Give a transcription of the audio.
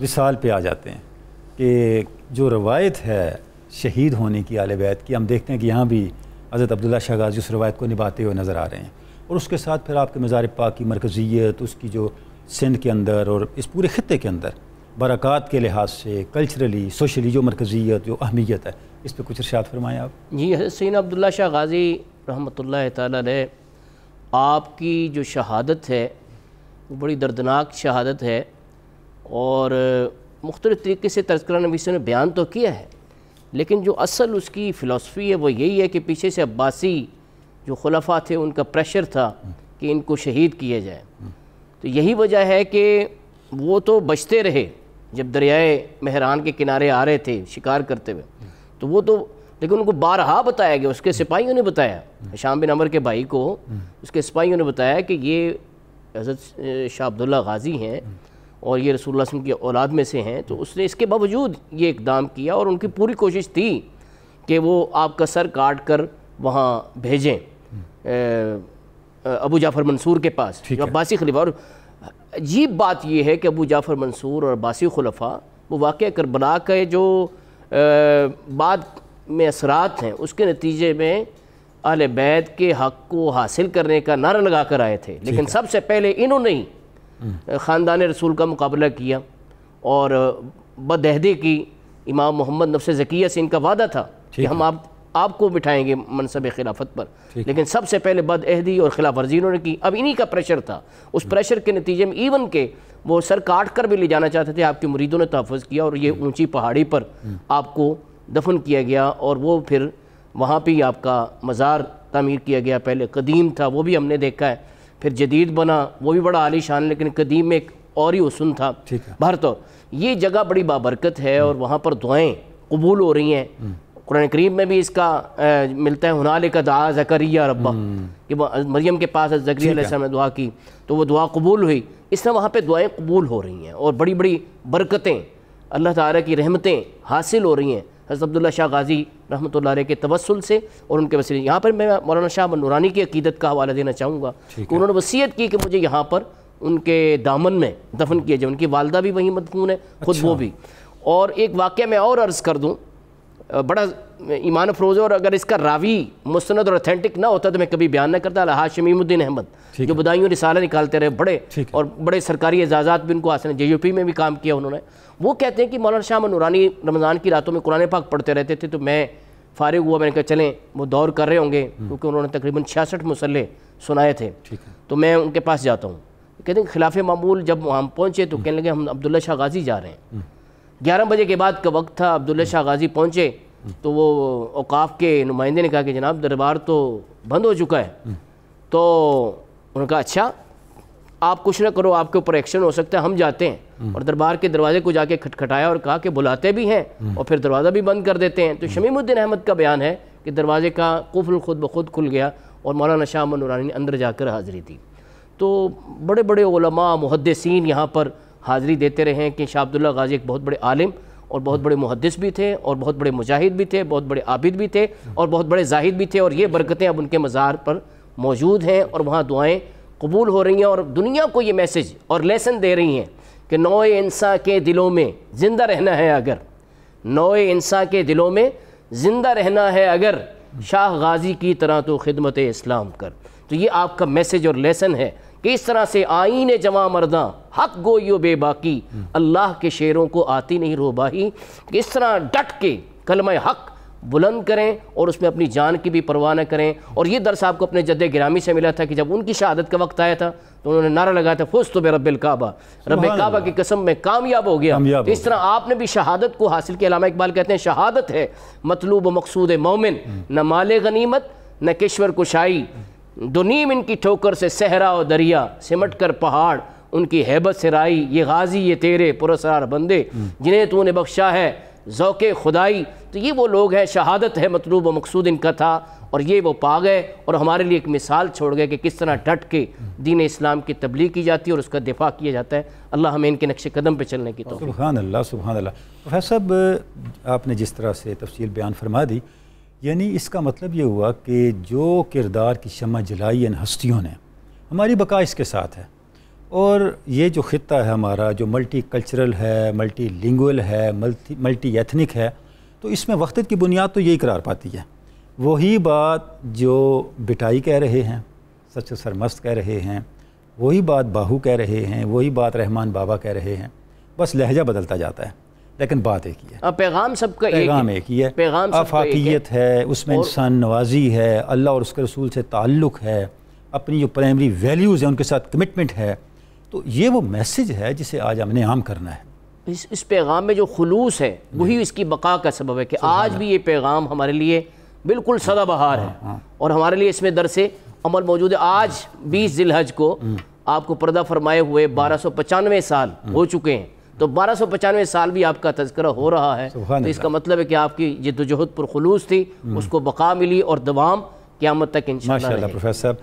وصال پہ آ جاتے ہیں کہ جو روایت ہے شہید ہونے کی اہل بیت کی، ہم دیکھتے ہیں کہ یہاں بھی حضرت عبداللہ شاہ غازی اس روایت کو نبھاتے ہوئے نظر آ رہے ہیں، اور اس کے ساتھ پھر آپ کے مزار پاک کی مرکزیت، اس کی جو سندھ کے اندر اور اس پورے خطے کے اندر برکات کے لحاظ سے کلچرلی سوشلی جو مرکزیت جو اہمیت ہے، اس پہ کچھ ارشاد فرمائیں آپ۔ جی، سیدنا عبداللہ شاہ غازی رحمۃ اللہ تعالیٰ علیہ، آپ کی جو شہادت ہے وہ بڑی دردناک شہادت ہے، اور مختلف طریقے سے تذکرہ نویسوں نے بیان تو کیا ہے، لیکن جو اصل اس کی فلسفی ہے وہ یہی ہے کہ پیچھے سے عباسی جو خلفاء تھے ان کا پریشر تھا کہ ان کو شہید کیا جائے، تو یہی وجہ ہے کہ وہ تو بچتے رہے جب دریائے مہران کے کنارے آ رہے تھے شکار کرتے ہوئے، تو وہ تو لیکن ان کو بارہا بتایا گیا، اس کے سپاہیوں نے بتایا، ہشام بن عمر کے بھائی کو اس کے سپاہیوں نے بتایا کہ یہ حضرت شاہ عبداللہ غازی ہیں اور یہ رسول اللہ صلی اللہ علیہ وسلم کی اولاد میں سے ہیں، تو اس نے اس کے باوجود یہ اقدام کیا، اور ان کی پوری کوشش تھی کہ وہ آپ کا سر کاٹ کر وہاں بھیجیں ابو جعفر منصور کے پاس جو عباسی خلیفہ۔ اور عجیب بات یہ ہے کہ ابو جعفر منصور اور عباسی خلفاء وہ واقعہ کربلا کے جو بعد میں اثرات ہیں اس کے نتیجے میں اہل بیت کے حق کو حاصل کرنے کا نعرہ لگا کر آئے تھے، لیکن سب سے پہلے انہوں نے خاندان رسول کا مقابلہ کیا، اور بدعہدی کی۔ امام محمد نفس زکیہ سے ان کا وعدہ تھا کہ ہم آپ کو بٹھائیں گے منصب خلافت پر، لیکن سب سے پہلے بدعہدی اور خلاف ورزی انہوں نے کی۔ اب انہی کا پریشر تھا، اس پریشر کے نتیجے میں ایون کہ وہ سر کاٹ کر بھی لے جانا چاہتے تھے، آپ کے مریدوں نے تحفظ کیا اور یہ اونچی پہاڑی پر آپ کو دفن کیا گیا، اور وہ پھر وہاں پہ آپ کا مزار تعمیر کیا گیا۔ پہلے قدیم تھا وہ بھی ہم نے دیکھا ہے، پھر جدید بنا وہ بھی بڑا عالی شان، لیکن قدیم میں ایک اور ہی حسن تھا۔ بہرطور یہ جگہ بڑی بابرکت ہے، اور وہاں پر دعائیں قبول ہو رہی ہیں۔ قرآن کریم میں بھی اس کا ملتا ہے ہنالک دعا زکریا ربہ، کہ مریم کے پاس زکریا علیہ السلام نے دعا کی تو وہ دعا قبول ہوئی۔ اس طرح وہاں پہ دعائیں قبول ہو رہی ہیں، اور بڑی بڑی برکتیں اللہ تعالیٰ کی رحمتیں حاصل ہو رہی ہیں حضرت عبداللہ شاہ غازی رحمۃ اللہ علیہ کے توسل سے اور ان کے وسیلے۔ یہاں پر میں مولانا شاہ نورانی کی عقیدت کا حوالہ دینا چاہوں گا کہ انہوں نے وصیت کی کہ مجھے یہاں پر ان کے دامن میں دفن کیا جائے۔ ان کی والدہ بھی وہیں مدفون ہے، خود وہ بھی۔ اور ایک واقعہ میں اور عرض کر دوں، بڑا ایمان افروز ہے، اور اگر اس کا راوی مستند اور اتھینٹک نہ ہوتا تو میں کبھی بیان نہ کرتا۔ الحاج شمیم الدین احمد جو بدائیوں رسالہ نکالتے رہے، بڑے اور بڑے سرکاری اعزازات بھی ان کو حاصل ہیں، JUP میں بھی کام کیا انہوں نے۔ وہ کہتے ہیں کہ مولانا شاہ نورانی رمضان کی راتوں میں قرآن پاک پڑھتے رہتے تھے، تو میں فارغ ہوا، میں نے کہا چلیں وہ دور کر رہے ہوں گے، کیونکہ انہوں نے تقریباً 66 مصلے سنائے تھے، تو میں ان کے پاس جاتا ہوں۔ کہتے ہیں خلاف معمول جب ہم پہنچے تو کہنے لگے ہم عبداللہ شاہ غازی جا رہے ہیں۔ 11 بجے کے بعد کا وقت تھا، عبداللہ شاہ غازی پہنچے تو وہ اوقاف کے نمائندے نے کہا کہ جناب دربار تو بند ہو چکا ہے، تو انہوں نے کہا اچھا آپ کچھ نہ کرو، آپ کے اوپر ایکشن ہو سکتا ہے، ہم جاتے ہیں۔ اور دربار کے دروازے کو جا کے کھٹکھٹایا اور کہا کہ بلاتے بھی ہیں اور پھر دروازہ بھی بند کر دیتے ہیں۔ تو شمیم الدین احمد کا بیان ہے کہ دروازے کا قفل خود بخود کھل گیا اور مولانا شاہ نورانی نے اندر جا کر حاضری دی۔ تو بڑے بڑے علماء محدثین یہاں پر حاضری دیتے رہے ہیں کہ شاہ عبداللہ غازی ایک بہت بڑے عالم اور بہت بڑے محدث بھی تھے، اور بہت بڑے مجاہد بھی تھے، بہت بڑے عابد بھی تھے، اور بہت بڑے زاہد بھی تھے، اور یہ برکتیں اب ان کے مزار پر موجود ہیں، اور وہاں دعائیں قبول ہو رہی ہیں، اور دنیا کو یہ میسج اور لیسن دے رہی ہیں کہ نوع انسان کے دلوں میں زندہ رہنا ہے، اگر نوع انسان کے دلوں میں زندہ رہنا ہے اگر شاہ غازی کی طرح تو خدمت اسلام کر۔ تو یہ آپ کا میسج اور لیسن ہے کہ اس طرح سے آئین جواں مرداں حق گوئیو بے باقی، اللہ کے شعروں کو آتی نہیں روباہی، کہ اس طرح ڈٹ کے کلمہ حق بلند کریں اور اس میں اپنی جان کی بھی پرواہ نہ کریں۔ اور یہ درس آپ کو اپنے جد گرامی سے ملا تھا کہ جب ان کی شہادت کا وقت آیا تھا تو انہوں نے نعرہ لگایا تھا فزت برب الکعبہ، رب کعبہ کی قسم میں کامیاب ہو گیا۔ تو اس طرح آپ نے بھی شہادت کو حاصل کیا۔ علامہ اقبال کہتے ہیں شہادت ہے مطلوب و مقصود مومن، نہ مال غنیمت نہ کشور کشائی، دو نیم ان کی ٹھوکر سے صحرا و دریا، سمٹ کر پہاڑ ان کی ہیبت سے رائی، یہ غازی یہ تیرے پراسرار بندے جنہیں تو نے بخشا ہے ذوق خدائی۔ تو یہ وہ لوگ ہیں، شہادت ہے مطلوب و مقصود ان کا تھا، اور یہ وہ پا گئے اور ہمارے لیے ایک مثال چھوڑ گئے کہ کس طرح ڈٹ کے دین اسلام کی تبلیغ کی جاتی ہے اور اس کا دفاع کیا جاتا ہے۔ اللہ ہمیں ان کے نقش قدم پہ چلنے کی توفیق۔ سبحان اللہ سبحان اللہ۔ پروفیسر صاحب آپ نے جس طرح سے تفصیل بیان فرما دی، یعنی اس کا مطلب یہ ہوا کہ جو کردار کی شمع جلائی ان ہستیوں نے، ہماری بقا اس کے ساتھ ہے۔ اور یہ جو خطہ ہے ہمارا، جو ملٹی کلچرل ہے، ملٹی لنگول ہے، ملٹی ایتھنک ہے، تو اس میں وحدت کی بنیاد تو یہی قرار پاتی ہے۔ وہی بات جو بٹائی کہہ رہے ہیں، سچ سرمست کہہ رہے ہیں، وہی بات باہو کہہ رہے ہیں، وہی بات رحمان بابا کہہ رہے ہیں، بس لہجہ بدلتا جاتا ہے لیکن بات ایک ہی ہے، پیغام سب کا پیغام ایک ہی ہے، آفاقیت ہے، اس میں انسان نوازی ہے، اللہ اور اس کے رسول سے تعلق ہے، اپنی جو پرائمری ویلیوز ہیں ان کے ساتھ کمٹمنٹ ہے۔ تو یہ وہ میسج ہے جسے آج ہم نے عام کرنا ہے۔ اس پیغام میں جو خلوص ہے وہی اس کی بقا کا سبب ہے کہ آج بھی یہ پیغام ہمارے لیے بالکل سدا بہار ہے اور ہمارے لیے اس میں درس عمل موجود ہے۔ آج 20 ذی الحج کو آپ کو پردہ فرمائے ہوئے 1295 سال ہو چکے ہیں، تو 1295 سال بھی آپ کا تذکرہ ہو رہا ہے، تو اس کا مطلب ہے کہ آپ کی جد و جہد پر خلوص تھی، اس کو بقا ملی اور دوام قیامت تک انشاءاللہ ماشاءاللہ پروفیسر صاحب۔